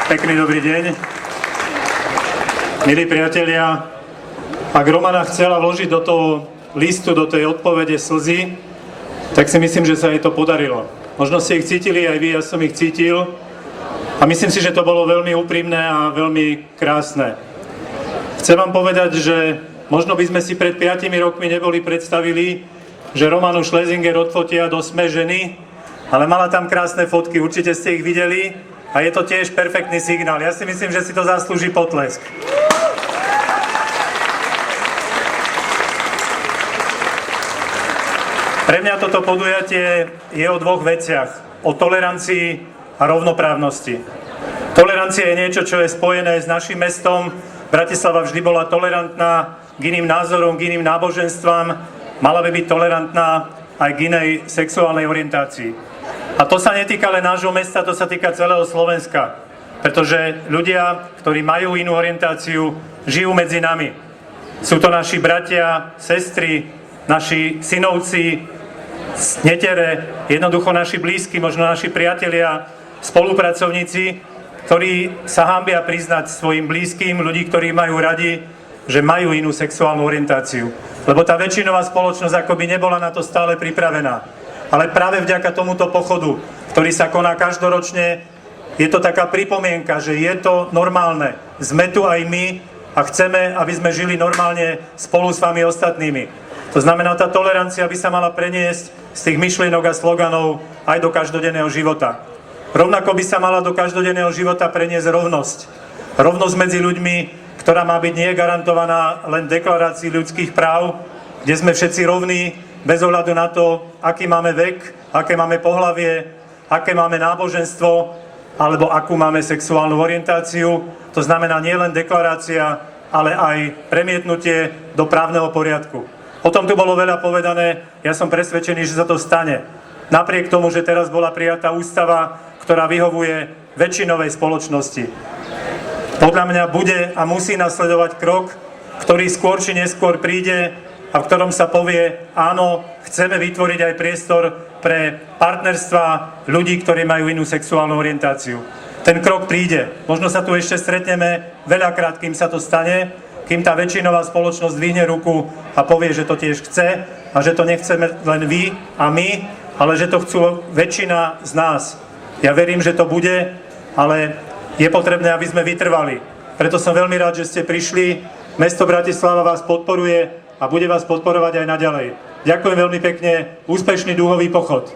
Pekný dobrý deň. Milí priatelia, ak Romana chcela vložiť do toho listu, do tej odpovede slzy, tak si myslím, že sa jej to podarilo. Možno ste ich cítili aj vy, ja som ich cítil. A myslím si, že to bolo veľmi úprimné a veľmi krásne. Chcem vám povedať, že možno by sme si pred 5 rokmi neboli predstavili, že Romanu Schlesinger odfotia do Sme ženy, ale mala tam krásne fotky, určite ste ich videli a je to tiež perfektný signál. Ja si myslím, že si to zaslúži potlesk. Pre mňa toto podujatie je o dvoch veciach. O tolerancii a rovnoprávnosti. Tolerancia je niečo, čo je spojené s našim mestom. Bratislava vždy bola tolerantná k iným názorom, k iným náboženstvám. Mala by byť tolerantná aj k inej sexuálnej orientácii. A to sa netýka len nášho mesta, to sa týka celého Slovenska. Pretože ľudia, ktorí majú inú orientáciu, žijú medzi nami. Sú to naši bratia, sestry, naši synovci, netere, jednoducho naši blízki, možno naši priatelia, spolupracovníci, ktorí sa hanbia priznať svojim blízkym, ľudí, ktorí majú radi, že majú inú sexuálnu orientáciu. Lebo tá väčšinová spoločnosť akoby nebola na to stále pripravená. Ale práve vďaka tomuto pochodu, ktorý sa koná každoročne, je to taká pripomienka, že je to normálne. Sme tu aj my a chceme, aby sme žili normálne spolu s vami ostatnými. To znamená, tá tolerancia by sa mala preniesť z tých myšlienok a sloganov aj do každodenného života. Rovnako by sa mala do každodenného života preniesť rovnosť. Rovnosť medzi ľuďmi, ktorá má byť nie garantovaná len v deklarácii ľudských práv, kde sme všetci rovní, bez ohľadu na to, aký máme vek, aké máme pohlavie, aké máme náboženstvo, alebo akú máme sexuálnu orientáciu. To znamená nielen deklarácia, ale aj premietnutie do právneho poriadku. O tom tu bolo veľa povedané, ja som presvedčený, že sa to stane. Napriek tomu, že teraz bola prijatá ústava, ktorá vyhovuje väčšinovej spoločnosti. Podľa mňa bude a musí nasledovať krok, ktorý skôr či neskôr príde a v ktorom sa povie, áno, chceme vytvoriť aj priestor pre partnerstva ľudí, ktorí majú inú sexuálnu orientáciu. Ten krok príde. Možno sa tu ešte stretneme veľakrát, kým sa to stane, kým tá väčšinová spoločnosť dvihne ruku a povie, že to tiež chce a že to nechceme len vy a my, ale že to chcú väčšina z nás. Ja verím, že to bude, ale je potrebné, aby sme vytrvali. Preto som veľmi rád, že ste prišli. Mesto Bratislava vás podporuje a bude vás podporovať aj naďalej. Ďakujem veľmi pekne, úspešný dúhový pochod.